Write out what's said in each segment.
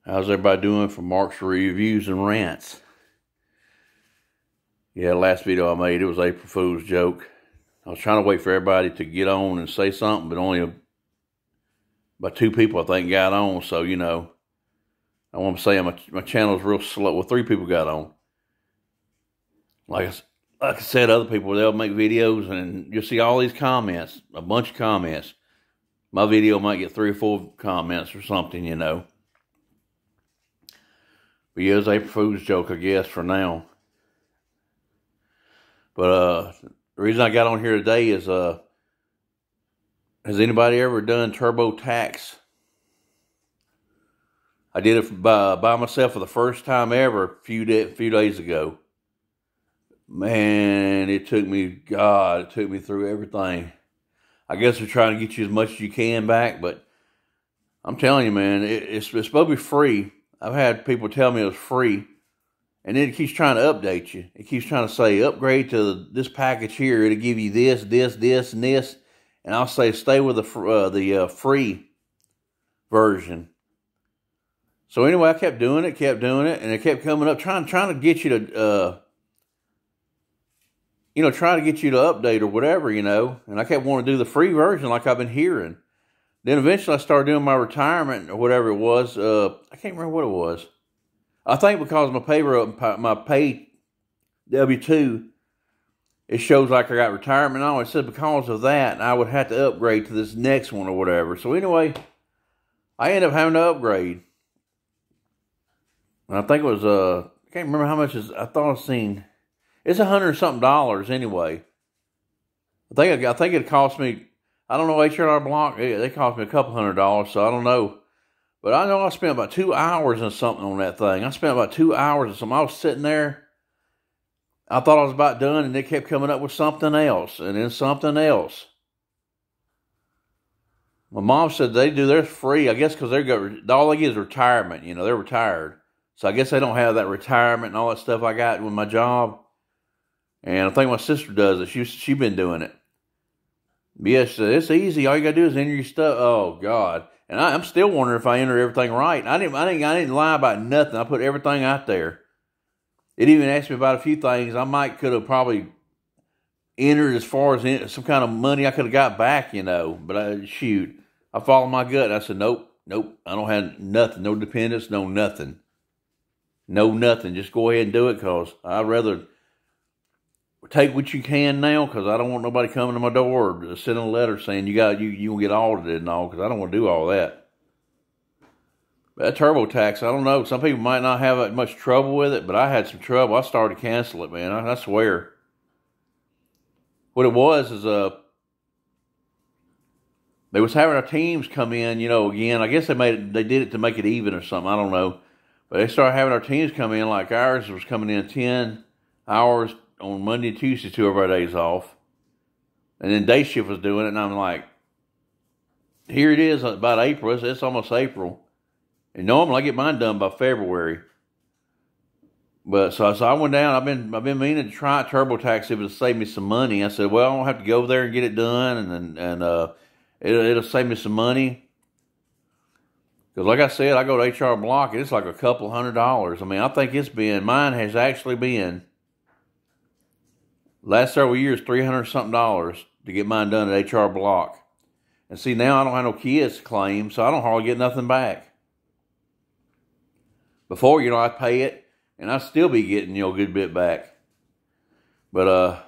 How's everybody doing for Mark's Reviews and Rants? Yeah, last video I made, it was April Fool's joke. I was trying to wait for everybody to get on and say something, but only about 2 people, I think, got on. So, I want to say my channel's real slow. Well, 3 people got on. Like I said, other people, they'll make videos and you'll see all these comments, a bunch of comments. My video might get 3 or 4 comments or something, But yeah, it's April Fool's joke, I guess, for now. But the reason I got on here today is, has anybody ever done TurboTax? I did it by myself for the first time ever a few days ago. Man, it took me through everything. I guess they're trying to get you as much as you can back, but I'm telling you, man, it's supposed to be free. I've had people tell me it was free, and then it keeps trying to update you. It keeps trying to say, upgrade to this package here. It'll give you this, and this. And I'll say, stay with the free version. So anyway, I kept doing it, and it kept coming up, trying to get you to, trying to get you to update or whatever, And I kept wanting to do the free version like I've been hearing. Then eventually I started doing my retirement or whatever it was. I can't remember what it was. I think because my pay W-2, it shows like I got retirement on. It said because of that, I would have to upgrade to this next one or whatever. So anyway, I ended up having to upgrade. And I think it was, I can't remember how much I thought I'd seen. It's $100-something anyway. I think it cost me, I don't know, H&R Block, they cost me a couple $100, so I don't know. But I know I spent about 2 hours and something on that thing. I spent about 2 hours or something. I was sitting there. I thought I was about done, and they kept coming up with something else, and then something else. My mom said they do theirs free, I guess, because all they get is retirement. They're retired. So I guess they don't have that retirement and all that stuff I got with my job. And I think my sister does it. She's been doing it. But yes, it's easy. All you got to do is enter your stuff. Oh, God. And I'm still wondering if I enter everything right. I didn't lie about nothing. I put everything out there. It even asked me about a few things I could have probably entered as far as some kind of money I could have got back, But I followed my gut. And I said, nope. I don't have nothing. No dependents, no nothing. No nothing. Just go ahead and do it because I'd rather take what you can now because I don't want nobody coming to my door or sending a letter saying you will get audited and all because I don't want to do all that. But that TurboTax, I don't know. Some people might not have that much trouble with it, but I had some trouble. I started to cancel it, man. I swear. What it was is they was having our teams come in, again. I guess they did it to make it even or something. I don't know. But they started having our teams come in like ours was coming in 10 hours on Monday and Tuesday, 2 of our days off. And then day shift was doing it, and I'm like, here it is about April. It's almost April. And normally I get mine done by February. But so I went down. I've been meaning to try TurboTax if it'll save me some money. I said, well, I don't have to go there and get it done, and it'll save me some money. Because like I said, I go to H&R Block, and it's like a couple $100. I mean, I think mine has actually been, last several years, $300-something to get mine done at H&R Block. And see, now I don't have no kids to claim, so I don't hardly get nothing back. Before, I'd pay it, and I'd still be getting, a good bit back. But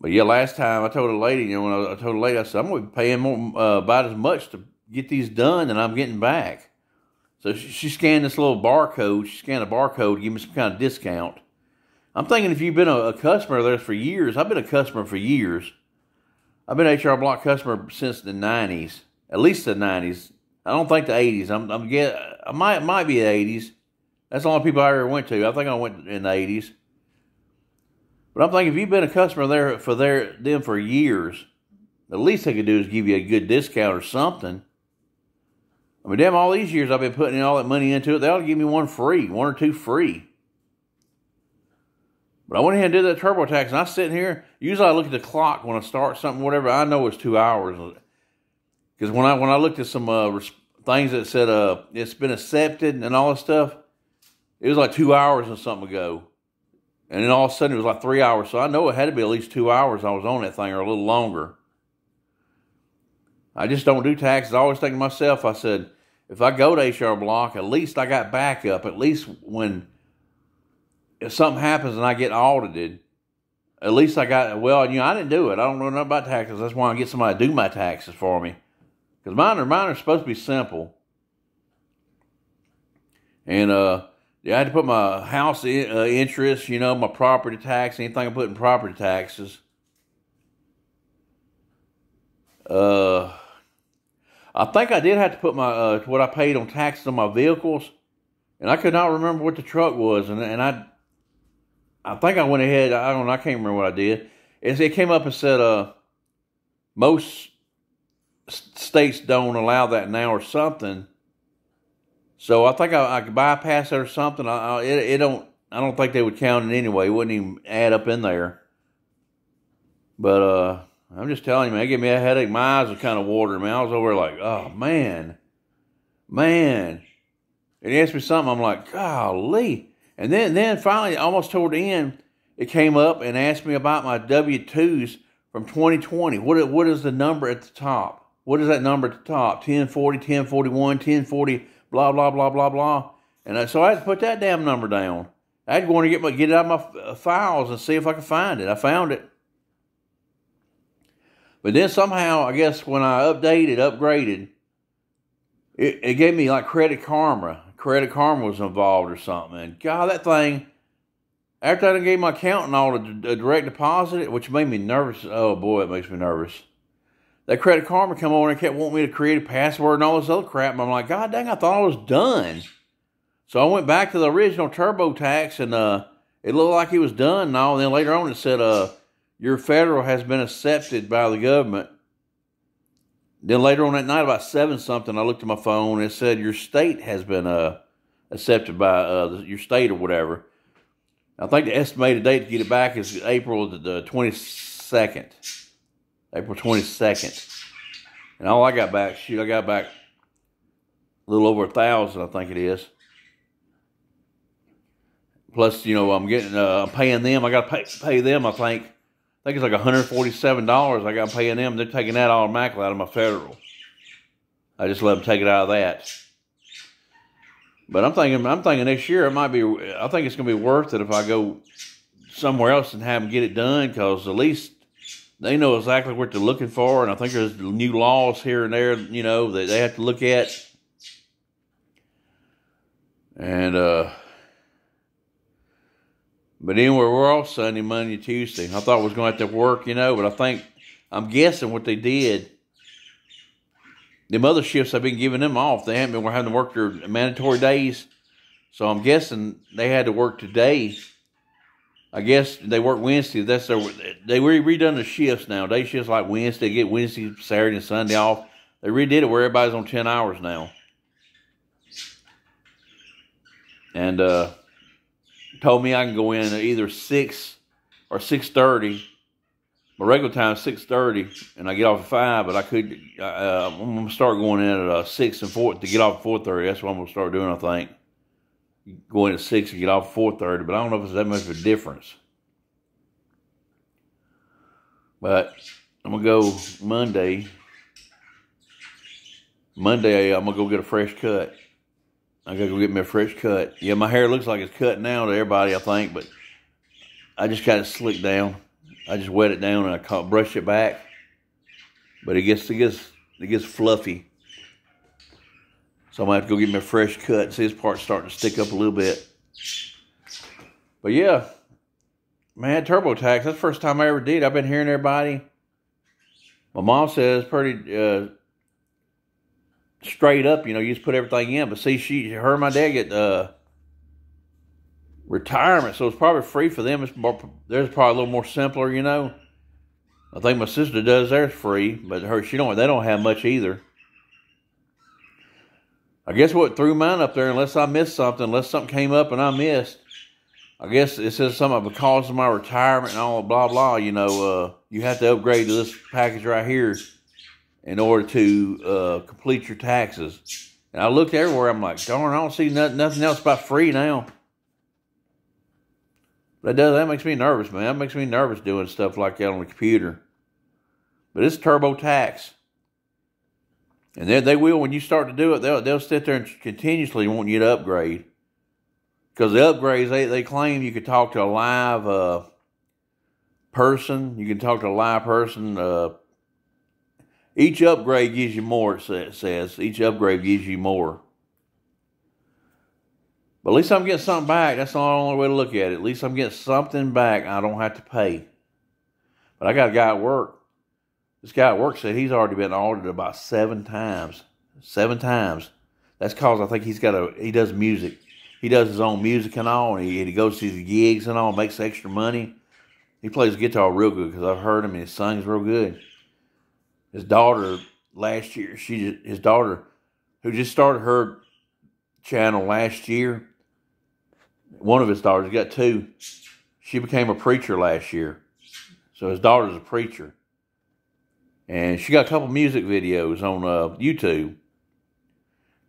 yeah, last time I told a lady, I said, I'm going to be paying more, about as much to get these done than I'm getting back. So she scanned this little barcode. She scanned a barcode to give me some kind of discount. I'm thinking if you've been a customer of theirs for years, I've been a customer for years. I've been an HR Block customer since the 90s, at least the 90s. I don't think the 80s. I might be the 80s. That's the only people I ever went to. I think I went in the 80s. But I'm thinking if you've been a customer there for years, the least they could do is give you a good discount or something. I mean, damn, all these years I've been putting all that money into it. They ought to give me one or 2 free. But I went ahead and did that TurboTax, and I was sitting here. Usually I look at the clock when I start something, whatever. I know it's 2 hours. Because when I looked at some things that said it's been accepted and all this stuff. It was like 2 hours or something ago. And then all of a sudden it was like 3 hours. So I know it had to be at least 2 hours I was on that thing, or a little longer. I just don't do taxes. I always think to myself, I said, if I go to HR Block, at least I got backup. At least if something happens and I get audited, at least I got, I didn't do it. I don't know nothing about taxes. That's why I get somebody to do my taxes for me. Because mine are supposed to be simple. And I had to put my house interest, my property tax, anything I put in property taxes. I think I did have to put my what I paid on taxes on my vehicles, and I could not remember what the truck was, and I think I went ahead. I don't know. I can't remember what I did. It came up and said most states don't allow that now or something. So I think I could bypass it or something. I don't think they would count it anyway. It wouldn't even add up in there. But I'm just telling you, man, it gave me a headache. My eyes were kind of watering, man. I was over there like, oh, man. And he asked me something. I'm like, golly. And then finally, almost toward the end, it came up and asked me about my W-2s from 2020. What is the number at the top? What is that number at the top? 1040, 1041, 1040, blah, blah, blah, blah, blah. And so I had to put that damn number down. I had to go in and get it out of my files and see if I could find it. I found it. But then somehow, I guess when I upgraded, it gave me like Credit Karma. Credit Karma was involved or something. And God, that thing, after I gave my accountant all the direct deposit, which made me nervous. Oh boy, it makes me nervous. That Credit Karma come over and kept wanting me to create a password and all this other crap. And I'm like, God dang, I thought I was done. So I went back to the original TurboTax, and it looked like it was done and all. And then later on it said, your federal has been accepted by the government. Then later on that night, about 7-something, I looked at my phone and it said your state has been accepted by your state or whatever. I think the estimated date to get it back is April the 22nd. April 22nd. And all I got back, I got back a little over 1,000, I think it is. Plus, I'm paying them. I got to pay them, I think it's like $147 I got paying them. They're taking that automatically out of my federal. I just let them take it out of that. But I'm thinking next year I think it's going to be worth it if I go somewhere else and have them get it done, because at least they know exactly what they're looking for. And I think there's new laws here and there, that they have to look at. And, but anyway, we're off Sunday, Monday, Tuesday. I thought I was going to have to work, but I'm guessing what they did, them other shifts I've been giving them off, they haven't been having to work their mandatory days. So I'm guessing they had to work today. I guess they work Wednesday. They redone the shifts now. Day shifts like Wednesday, they get Wednesday, Saturday, and Sunday off. They redid it where everybody's on 10 hours now. And, told me I can go in at either 6 or 6:30. My regular time is 6:30, and I get off at 5. But I'm gonna start going in at 6 and 4 to get off at 4:30. That's what I'm gonna start doing. I think go in at 6 and get off at 4:30. But I don't know if it's that much of a difference. But I'm gonna go Monday. Monday I'm gonna go get a fresh cut. I gotta go get me a fresh cut. Yeah, my hair looks like it's cut now to everybody, I think, but I just got it slicked down. I just wet it down and I brush it back. But it gets fluffy. So I'm gonna have to go get me a fresh cut. See, this part's starting to stick up a little bit. But yeah, man, TurboTax, that's the first time I ever did. I've been hearing everybody. My mom says pretty straight up, you just put everything in. But see, her and my dad get retirement, so it's probably free for them. Theirs probably a little more simpler, I think my sister does theirs free, but they don't have much either. I guess what threw mine up there, unless I missed something, unless something came up and I missed, I guess it says something because of my retirement and all blah blah. You have to upgrade to this package right here in order to complete your taxes. And I looked everywhere. I'm like, darn, I don't see nothing else about free now. But that makes me nervous, man. That makes me nervous doing stuff like that on the computer. But it's TurboTax. And they will, when you start to do it, they'll sit there and continuously want you to upgrade. Because the upgrades, they claim you could talk to a live person. You can talk to a live person. Each upgrade gives you more, it says. Each upgrade gives you more. But at least I'm getting something back. That's the only way to look at it. At least I'm getting something back I don't have to pay. But I got a guy at work. This guy at work said he's already been audited about 7 times. 7 times. That's because I think he does music. He does his own music and all, and he goes to these gigs and all, makes extra money. He plays guitar real good because I've heard him and he sings real good. His daughter last year, his daughter, who just started her channel last year, one of his daughters, he got 2. She became a preacher last year. So his daughter's a preacher. And she got a couple music videos on YouTube.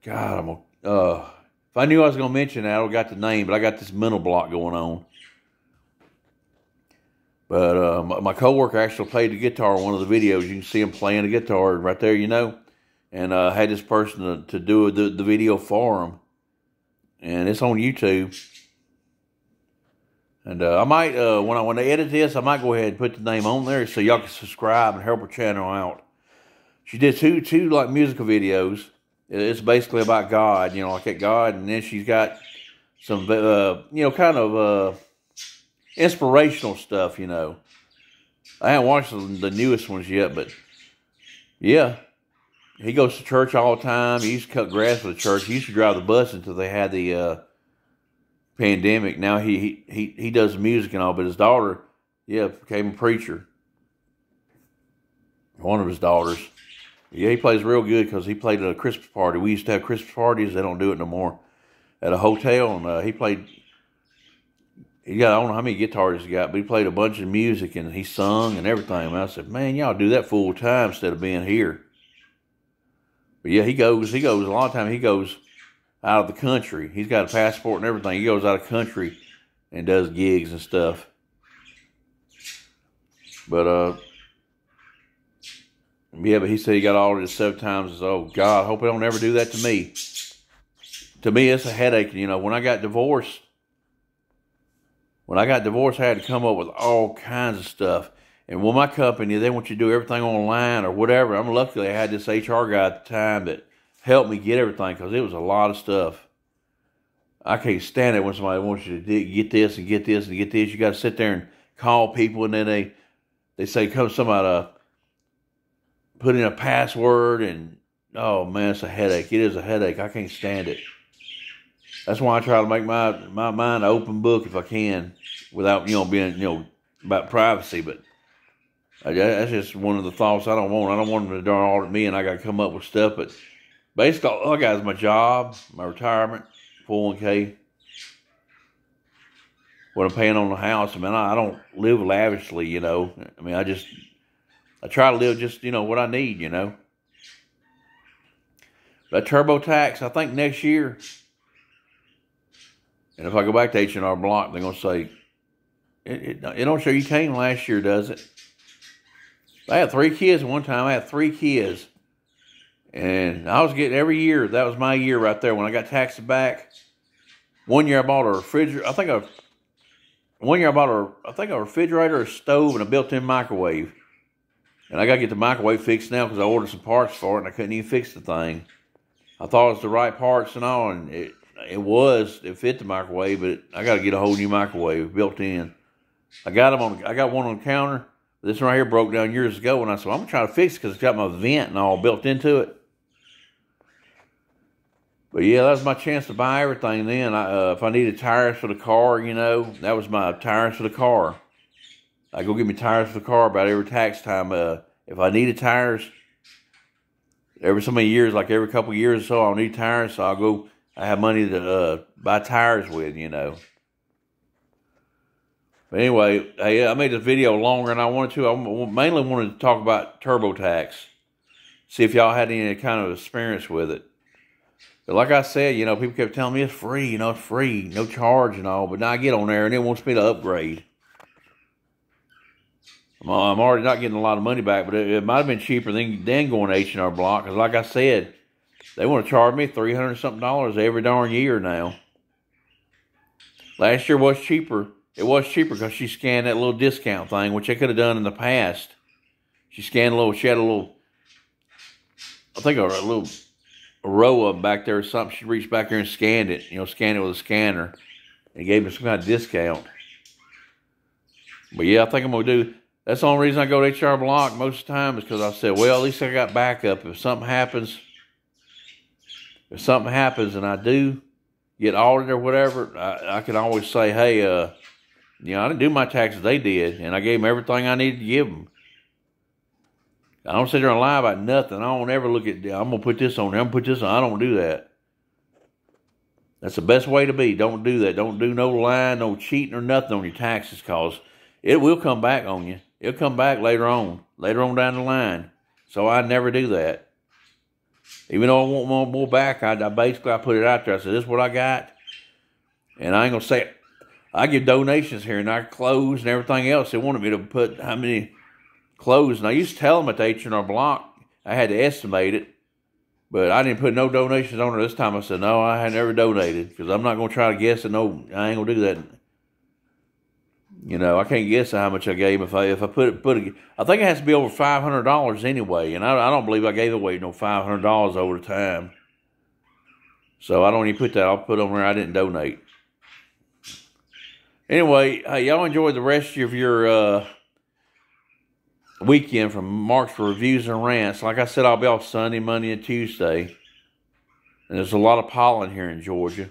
God, if I knew I was going to mention that, I would have got the name, but I got this mental block going on. But my coworker actually played the guitar in one of the videos. You can see him playing the guitar right there, you know. And had this person to do the video for him. And it's on YouTube. And I might, when I edit this, I might go ahead and put the name on there so y'all can subscribe and help her channel out. She did two like musical videos. It's basically about God, you know, like at God. And then she's got some, you know, kind of inspirational stuff, you know. I haven't watched the newest ones yet, but yeah. He goes to church all the time. He used to cut grass for the church. He used to drive the bus until they had the pandemic. Now he does music and all, but his daughter, yeah, became a preacher. One of his daughters. Yeah, he plays real good because he played at a Christmas party. We used to have Christmas parties. They don't do it no more. At a hotel, and he played. He got, I don't know how many guitars he got, but he played a bunch of music and he sung and everything. And I said, man, y'all do that full time instead of being here. But yeah, he goes a lot of time. He goes out of the country. He's got a passport and everything. He goes out of country and does gigs and stuff. But yeah, but he said he got audited 7 times. Oh God, I hope I don't ever do that to me. To me, it's a headache. You know, when I got divorced, I had to come up with all kinds of stuff. And with my company, they want you to do everything online or whatever. I'm lucky I had this HR guy at the time that helped me get everything because it was a lot of stuff. I can't stand it when somebody wants you to get this and get this and get this. You got to sit there and call people, and then they say, come somebody put in a password, and oh man, it's a headache. It is a headache. I can't stand it. That's why I try to make my mind an open book if I can, without being about privacy. But that's just one of the thoughts I don't want. I don't want them to darn audit me, and I got to come up with stuff. But basically, all I got is my job, my retirement, 401k, what I'm paying on the house. I mean, I don't live lavishly, you know. I mean, I try to live just, what I need, you know. That TurboTax, I think next year, and if I go back to H&R Block, they're going to say, it don't show you came last year, does it? I had 3 kids at one time. I had 3 kids. And I was getting every year, that was my year right there. When I got taxed back, one year I bought a refrigerator. One year I bought a refrigerator, a stove, and a built-in microwave. And I got to get the microwave fixed now because I ordered some parts for it and I couldn't even fix the thing. I thought it was the right parts and all, and it fit the microwave, but I got to get a whole new microwave built in. I got one on the counter. This one right here broke down years ago, and I said, I'm going to try to fix it because it's got my vent and all built into it. But yeah, that was my chance to buy everything then. If I needed tires for the car, that was my tires for the car. I go get me tires for the car about every tax time. If I needed tires, every so many years, like every couple of years or so, I'll need tires, so I have money to buy tires with, But anyway, I made this video longer than I wanted to. I mainly wanted to talk about TurboTax. See if y'all had any kind of experience with it. But like I said, you know, people kept telling me it's free, you know, it's free, no charge and all. But now I get on there and it wants me to upgrade. I'm already not getting a lot of money back, but it might have been cheaper than going to H&R Block. Because like I said, they want to charge me $300 something every darn year now. Last year was cheaper. It was cheaper because she scanned that little discount thing, which they could have done in the past. She scanned she had a little, I think a little row of them back there or something. She reached back there and scanned it, you know, scanned it with a scanner. And gave me some kind of discount. But yeah, I think I'm going to do, that's the only reason I go to H&R Block most of the time is because I said, well, at least I got backup. If something happens and I do get audited or whatever, I can always say, hey, you know, I didn't do my taxes, they did, and I gave them everything I needed to give them. I don't sit there and lie about nothing. I don't ever look at, I'm going to put this on there, I'm going to put this on. I don't do that. That's the best way to be. Don't do that. Don't do no lying, no cheating or nothing on your taxes, because it will come back on you. It'll come back later on down the line. So I never do that. Even though I want more back, I basically put it out there. I said, this is what I got. And I ain't going to say it. I give donations here, and I clothes and everything else. They wanted me to put how many clothes. And I used to tell them at the H&R Block, I had to estimate it. But I didn't put no donations on her this time. I said, no, I had never donated. Because I'm not going to try to guess. And no, I ain't going to do that. You know, I can't guess how much I gave if I put it. I think it has to be over $500 anyway. And I don't believe I gave away no $500 over the time. So I don't even put that. I'll put on there I didn't donate. Anyway, hey, y'all enjoy the rest of your weekend from Mark's Reviews and Rants. Like I said, I'll be off Sunday, Monday, and Tuesday. And there's a lot of pollen here in Georgia.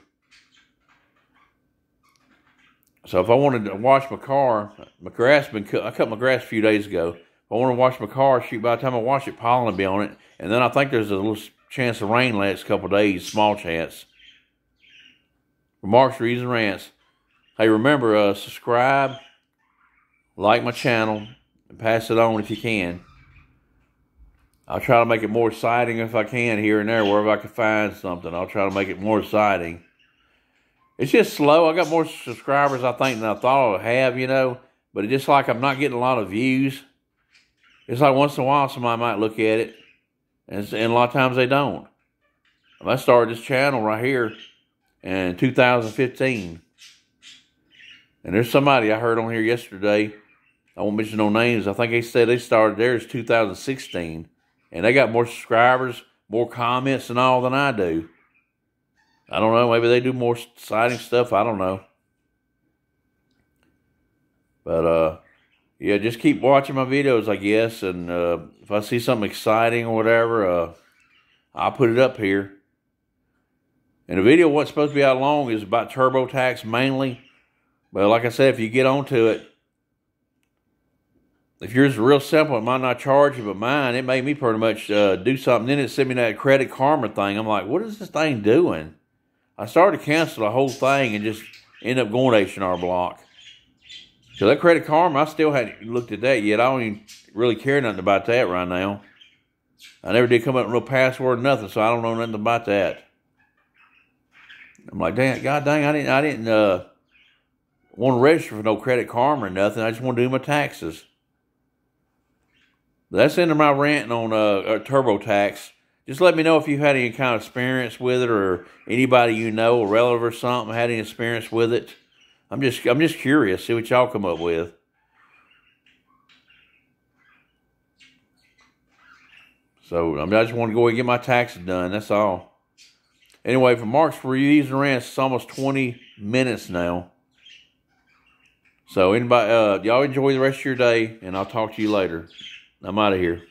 So if I wanted to wash my car, my grass been cut. I cut my grass a few days ago. If I want to wash my car, shoot, by the time I wash it, pollen will be on it. And then I think there's a little chance of rain the next couple of days, small chance. For Mark's Reviews and Rants. Hey, remember, subscribe, like my channel, and pass it on if you can. I'll try to make it more exciting if I can here and there, wherever I can find something. I'll try to make it more exciting. It's just slow. I got more subscribers, I think, than I thought I would have, you know. But it's just like I'm not getting a lot of views. It's like once in a while somebody might look at it. And a lot of times they don't. I started this channel right here in 2015. And there's somebody I heard on here yesterday. I won't mention no names. I think they said they started theirs 2016. And they got more subscribers, more comments and all than I do. I don't know. Maybe they do more exciting stuff. I don't know. But, yeah, just keep watching my videos, I guess. And if I see something exciting or whatever, I'll put it up here. And the video what's supposed to be out long is about TurboTax mainly. But like I said, if you get onto it, if yours is real simple, it might not charge you. But mine, it made me pretty much do something. Then it sent me that Credit Karma thing. I'm like, what is this thing doing? I started to cancel the whole thing and just end up going to H&R Block. So that Credit Karma, I still hadn't looked at that yet. I don't even really care nothing about that right now. I never did come up with no password or nothing, so I don't know nothing about that. I'm like, dang, God dang, I didn't want to register for no Credit Karma or nothing. I just want to do my taxes. But that's the end of my ranting on TurboTax. Just let me know if you had any kind of experience with it, or anybody you know, a relative or something, had any experience with it. I'm just curious, see what y'all come up with. So I just want to go and get my taxes done. That's all. Anyway, for Mark's Reviews and Rants, it's almost 20 minutes now. So anybody, y'all enjoy the rest of your day, and I'll talk to you later. I'm out of here.